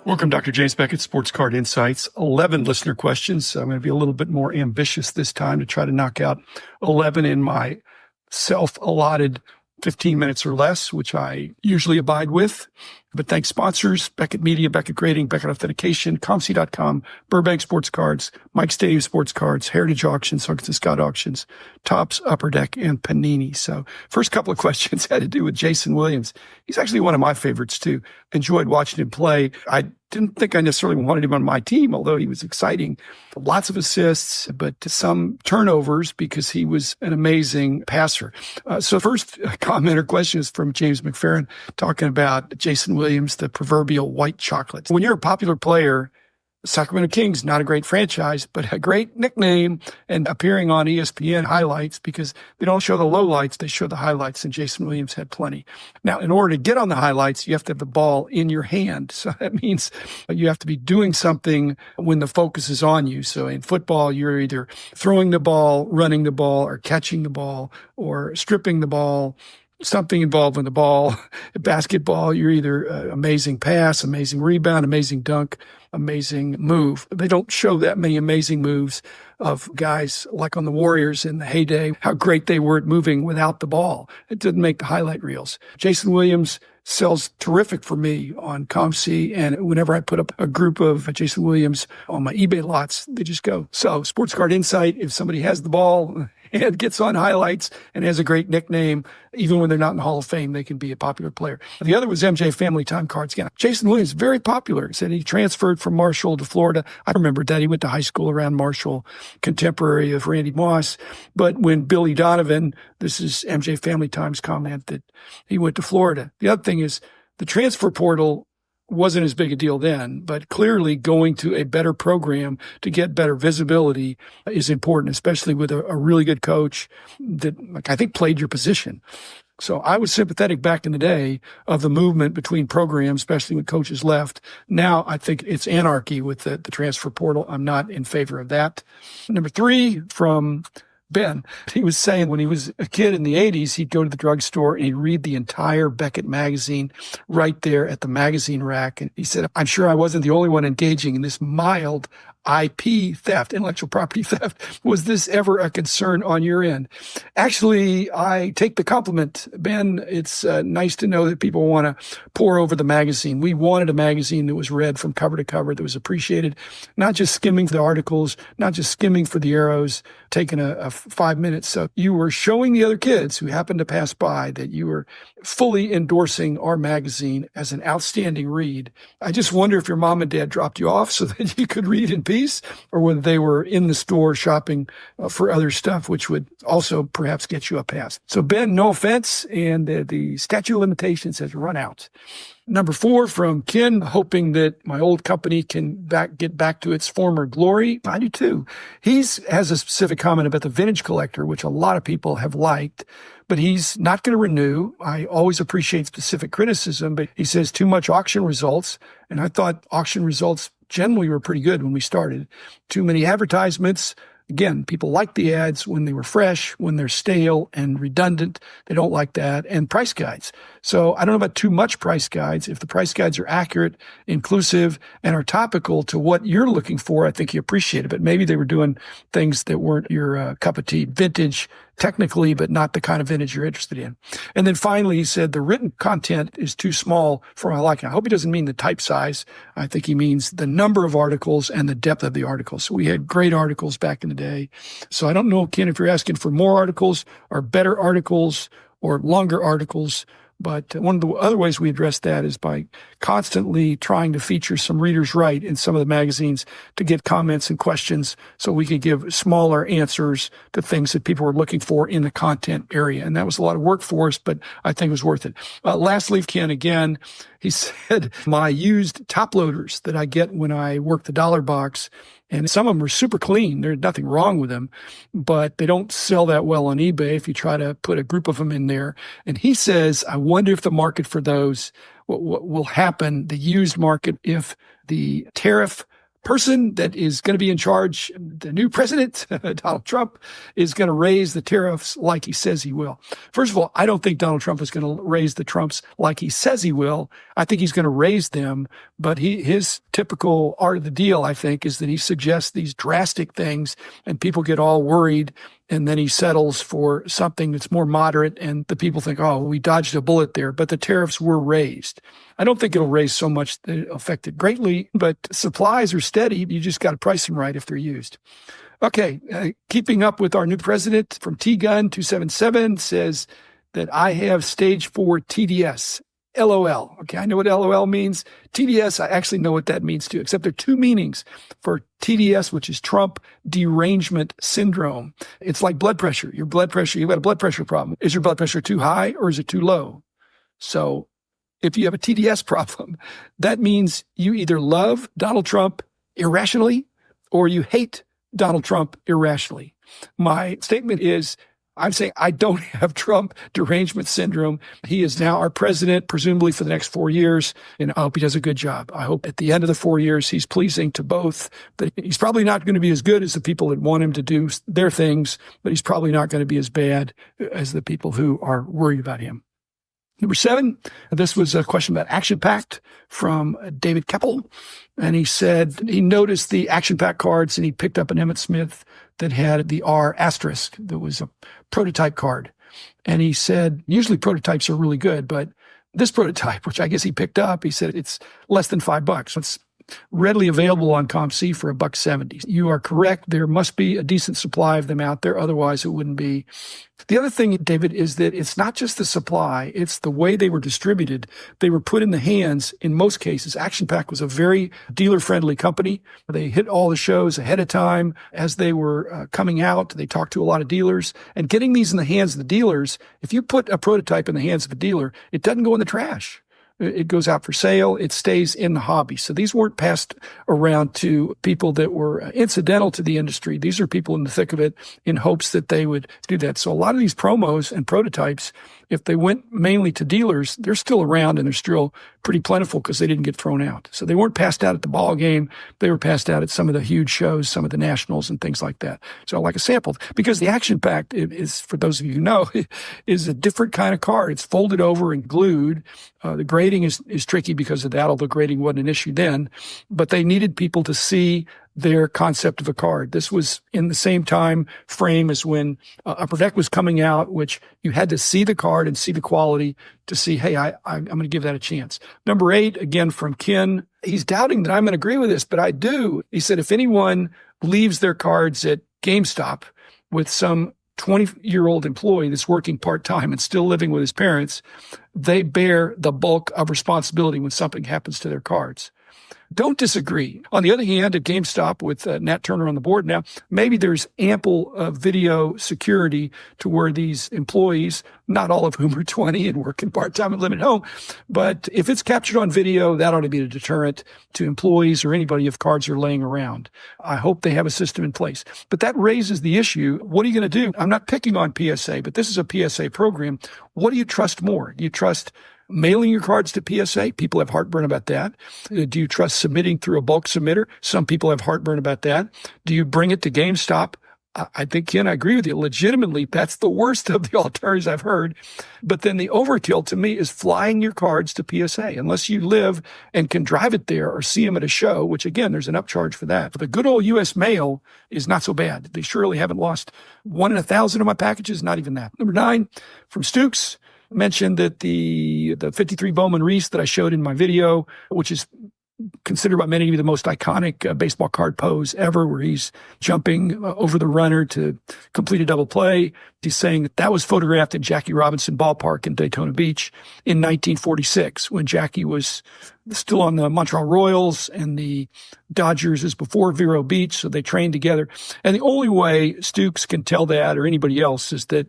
Welcome, Dr. James Beckett, Sports Card Insights. 11 listener questions. I'm going to be a little bit more ambitious this time to try to knock out 11 in my self-allotted 15 minutes or less, which I usually abide with. But thanks sponsors, Beckett Media, Beckett Grading, Beckett Authentication, ComC.com, Burbank Sports Cards, Mike Stadium Sports Cards, Heritage Auctions, Huggins and Scott Auctions, Topps, Upper Deck, and Panini. So first couple of questions had to do with Jason Williams. He's actually one of my favorites too. Enjoyed watching him play. I didn't think I necessarily wanted him on my team, although he was exciting. Lots of assists, but some turnovers because he was an amazing passer. So first comment or question is from James McFerrin talking about Jason Williams, the proverbial white chocolate. When you're a popular player, Sacramento Kings, not a great franchise, but a great nickname, and appearing on ESPN highlights because they don't show the lowlights, they show the highlights, and Jason Williams had plenty. Now, in order to get on the highlights, you have to have the ball in your hand. So that means you have to be doing something when the focus is on you. So in football, you're either throwing the ball, running the ball, or catching the ball, or stripping the ball, something involved with the ball. Basketball, you're either amazing pass, amazing rebound, amazing dunk, amazing move. They don't show that many amazing moves of guys like on the Warriors in the heyday, how great they were at moving without the ball. It didn't make the highlight reels. Jason Williams sells terrific for me on ComC, and whenever I put up a group of Jason Williams on my eBay lots, they just go. So Sports Card Insight, if somebody has the ball and gets on highlights and has a great nickname, even when they're not in the Hall of Fame, they can be a popular player. The other was MJ Family Time Cards. Again, Jason Williams, very popular. Said he transferred from Marshall to Florida. I remember that. He went to high school around Marshall, contemporary of Randy Moss. But when Billy Donovan, this is MJ Family Time's comment that he went to Florida. The other thing is the transfer portal wasn't as big a deal then, but clearly going to a better program to get better visibility is important, especially with a really good coach that, like, I think played your position. So I was sympathetic back in the day of the movement between programs, especially when coaches left. Now I think it's anarchy with the transfer portal. I'm not in favor of that. Number 3 from Ben, he was saying when he was a kid in the 80s, he'd go to the drugstore and he'd read the entire Beckett magazine right there at the magazine rack. And he said, I'm sure I wasn't the only one engaging in this mild IP theft, intellectual property theft. Was this ever a concern on your end? Actually, I take the compliment, Ben. It's nice to know that people want to pore over the magazine. We wanted a magazine that was read from cover to cover, that was appreciated, not just skimming the articles, not just skimming for the arrows, taking a 5 minutes. So you were showing the other kids who happened to pass by that you were fully endorsing our magazine as an outstanding read. I just wonder if your mom and dad dropped you off so that you could read in peace, or whether they were in the store shopping for other stuff, which would also perhaps get you a pass. So Ben, no offense, and the statute of limitations has run out. Number 4 from Ken, hoping that my old company can get back to its former glory. I do too. He has a specific comment about the vintage collector, which a lot of people have liked, but he's not going to renew. I always appreciate specific criticism, but he says too much auction results. And I thought auction results generally were pretty good when we started. Too many advertisements. Again, people like the ads when they were fresh. When they're stale and redundant, they don't like that. And price guides. So I don't know about too much price guides. If the price guides are accurate, inclusive, and are topical to what you're looking for, I think you appreciate it. But maybe they were doing things that weren't your cup of tea. Vintage, technically, but not the kind of vintage you're interested in. And then finally, he said the written content is too small for my liking. I hope he doesn't mean the type size. I think he means the number of articles and the depth of the articles. So we had great articles back in the day. So I don't know, Ken, if you're asking for more articles or better articles or longer articles. But one of the other ways we address that is by constantly trying to feature some readers right in some of the magazines to get comments and questions so we could give smaller answers to things that people were looking for in the content area. And that was a lot of work for us, but I think it was worth it. Lastly, Ken, again, he said, my used top loaders that I get when I work the dollar box, and some of them are super clean. There's nothing wrong with them, but they don't sell that well on eBay if you try to put a group of them in there. And he says, I wonder if the market for those, what will happen, the used market, if the tariff person that is going to be in charge, the new president, Donald Trump, is going to raise the tariffs like he says he will. First of all, I don't think Donald Trump is going to raise the Trumps like he says he will. I think he's going to raise them, but his typical art of the deal, I think, is that he suggests these drastic things and people get all worried, and then he settles for something that's more moderate, and the people think, oh, we dodged a bullet there, but the tariffs were raised. I don't think it'll raise so much that it affected greatly, but supplies are steady. You just got to price them right if they're used. Okay, keeping up with our new president from T-Gun 277 says that I have stage 4 TDS. LOL. Okay, I know what LOL means. TDS, I actually know what that means too, except there are two meanings for TDS, which is Trump derangement syndrome. It's like blood pressure. Your blood pressure, you've got a blood pressure problem. Is your blood pressure too high or is it too low? So if you have a TDS problem, that means you either love Donald Trump irrationally or you hate Donald Trump irrationally. My statement is, I'm saying I don't have Trump derangement syndrome. He is now our president, presumably for the next 4 years, and I hope he does a good job. I hope at the end of the 4 years, he's pleasing to both. But he's probably not going to be as good as the people that want him to do their things, but he's probably not going to be as bad as the people who are worried about him. Number 7, this was a question about Action Pact from David Keppel. And he said he noticed the Action Pact cards and he picked up an Emmett Smith that had the R asterisk. That was a prototype card. And he said, usually prototypes are really good, but this prototype, which I guess he picked up, he said it's less than $5. It's readily available on ComC for $1.70. You are correct. There must be a decent supply of them out there. Otherwise, it wouldn't be. The other thing, David, is that it's not just the supply. It's the way they were distributed. They were put in the hands, in most cases. Action Pack was a very dealer-friendly company. They hit all the shows ahead of time. As they were coming out, they talked to a lot of dealers. And getting these in the hands of the dealers, if you put a prototype in the hands of a dealer, it doesn't go in the trash. It goes out for sale. It stays in the hobby. So these weren't passed around to people that were incidental to the industry. These are people in the thick of it in hopes that they would do that. So a lot of these promos and prototypes, if they went mainly to dealers, they're still around and they're still pretty plentiful because they didn't get thrown out. So they weren't passed out at the ball game. They were passed out at some of the huge shows, some of the nationals and things like that. So like a sample, because the Action Pack is, for those of you who know, is a different kind of card. It's folded over and glued. The grading is tricky because of that, although grading wasn't an issue then. But they needed people to see their concept of a card. This was in the same time frame as when Upper Deck was coming out, which you had to see the card and see the quality to see, hey, I'm going to give that a chance. Number 8, again, from Ken. He's doubting that I'm going to agree with this, but I do. He said, if anyone leaves their cards at GameStop with some 20-year-old employee that's working part-time and still living with his parents, they bear the bulk of responsibility when something happens to their cards. Don't disagree. On the other hand, at GameStop with Nat Turner on the board now, maybe there's ample video security to where these employees, not all of whom are 20 and working part-time and live at home, but if it's captured on video, that ought to be a deterrent to employees or anybody if cards are laying around. I hope they have a system in place. But that raises the issue, what are you going to do? I'm not picking on PSA, but this is a PSA program. What do you trust more? Do you trust mailing your cards to PSA? People have heartburn about that. Do you trust submitting through a bulk submitter? Some people have heartburn about that. Do you bring it to GameStop? I think, Ken, I agree with you. Legitimately, that's the worst of the alternatives I've heard. But then the overkill to me is flying your cards to PSA, unless you live and can drive it there or see them at a show, which, again, there's an upcharge for that. But the good old U.S. mail is not so bad. They surely haven't lost 1 in 1,000 of my packages, not even that. Number 9, from Stukes, mentioned that the 53 Bowman Reese that I showed in my video, which is considered by many to be the most iconic baseball card pose ever, where he's jumping over the runner to complete a double play. He's saying that was photographed in Jackie Robinson Ballpark in Daytona Beach in 1946, when Jackie was still on the Montreal Royals and the Dodgers is before Vero Beach, so they trained together. And the only way Stukes can tell that, or anybody else, is that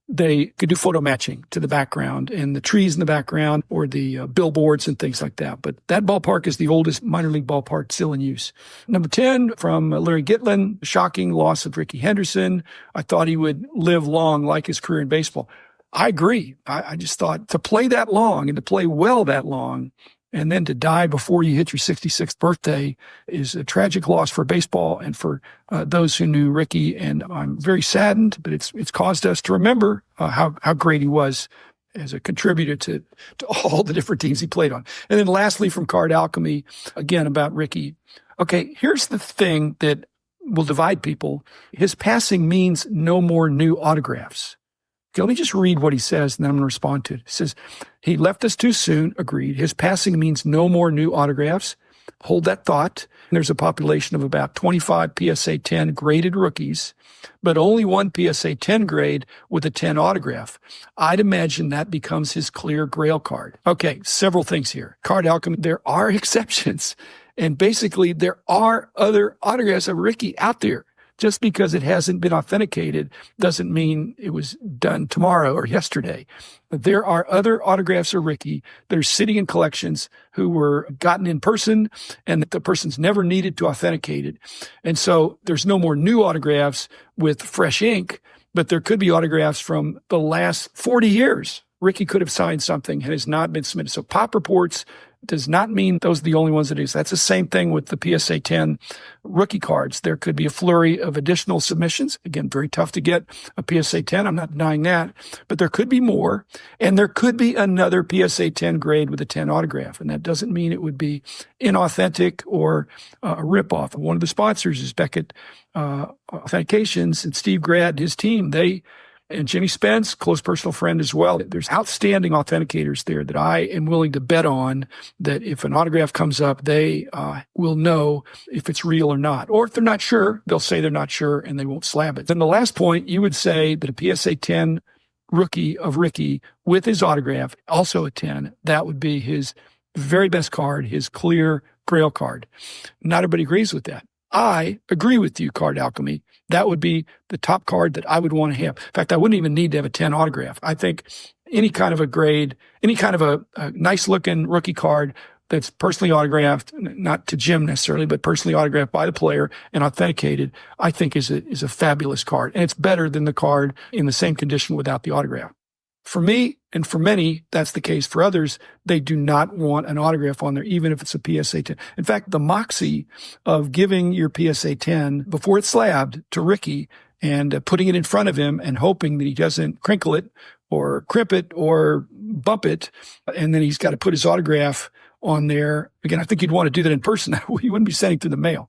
they could do photo matching to the background and the trees in the background or the billboards and things like that. But that ballpark is the oldest minor league ballpark still in use. Number 10, from Larry Gitlin, shocking loss of Ricky Henderson. I thought he would live long like his career in baseball. I agree. I just thought to play that long and to play well that long, And then to die before you hit your 66th birthday is a tragic loss for baseball and for those who knew Ricky. And I'm very saddened, but it's caused us to remember how great he was as a contributor to all the different teams he played on. And then lastly, from Card Alchemy, again, about Ricky. Okay, here's the thing that will divide people. His passing means no more new autographs. Okay, let me just read what he says, and then I'm going to respond to it. He says, he left us too soon, agreed. His passing means no more new autographs. Hold that thought. There's a population of about 25 PSA 10 graded rookies, but only one PSA 10 grade with a 10 autograph. I'd imagine that becomes his clear grail card. Okay, several things here. Card Alchemy, there are exceptions. And basically, there are other autographs of Ricky out there. Just because it hasn't been authenticated doesn't mean it was done tomorrow or yesterday. But there are other autographs of Ricky that are sitting in collections who were gotten in person and that the person's never needed to authenticate it. And so there's no more new autographs with fresh ink, but there could be autographs from the last 40 years. Ricky could have signed something and has not been submitted. So pop reports does not mean those are the only ones it is. That's the same thing with the PSA 10 rookie cards. There could be a flurry of additional submissions. Again, very tough to get a PSA 10. I'm not denying that, but there could be more. And there could be another PSA 10 grade with a 10 autograph. And that doesn't mean it would be inauthentic or a ripoff. One of the sponsors is Beckett Authentications, and Steve Grad and his team. And Jimmy Spence, close personal friend as well. There's outstanding authenticators there that I am willing to bet on that if an autograph comes up, they will know if it's real or not. Or if they're not sure, they'll say they're not sure and they won't slab it. Then the last point, you would say that a PSA 10 rookie of Ricky with his autograph, also a 10, that would be his very best card, his clear grail card. Not everybody agrees with that. I agree with you, Card Alchemy. That would be the top card that I would want to have. In fact, I wouldn't even need to have a 10 autograph. I think any kind of a grade, any kind of a nice looking rookie card that's personally autographed, not to Jim necessarily, but personally autographed by the player and authenticated, I think is a fabulous card. And it's better than the card in the same condition without the autograph. For me, and for many, that's the case. For others, they do not want an autograph on there, even if it's a PSA 10. In fact, the moxie of giving your PSA 10 before it's slabbed to Ricky and putting it in front of him and hoping that he doesn't crinkle it or crimp it or bump it, and then he's got to put his autograph on there. Again, I think you'd want to do that in person. You wouldn't be sending through the mail.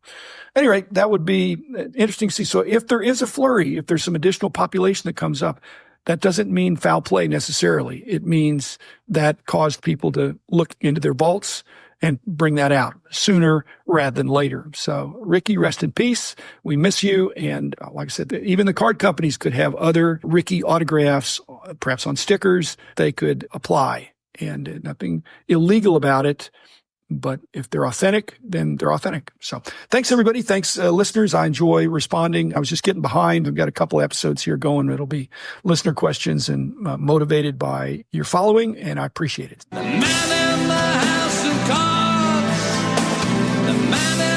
Anyway, that would be interesting to see. So if there is a flurry, if there's some additional population that comes up, that doesn't mean foul play necessarily. It means that caused people to look into their vaults and bring that out sooner rather than later. So, Ricky, rest in peace. We miss you. And like I said, even the card companies could have other Ricky autographs, perhaps on stickers, they could apply. And nothing illegal about it. But if they're authentic, then they're authentic. So thanks, everybody. Thanks, listeners. I enjoy responding. I was just getting behind. I've got a couple episodes here going. It'll be listener questions and motivated by your following, and I appreciate it. The man in the house of cards. The man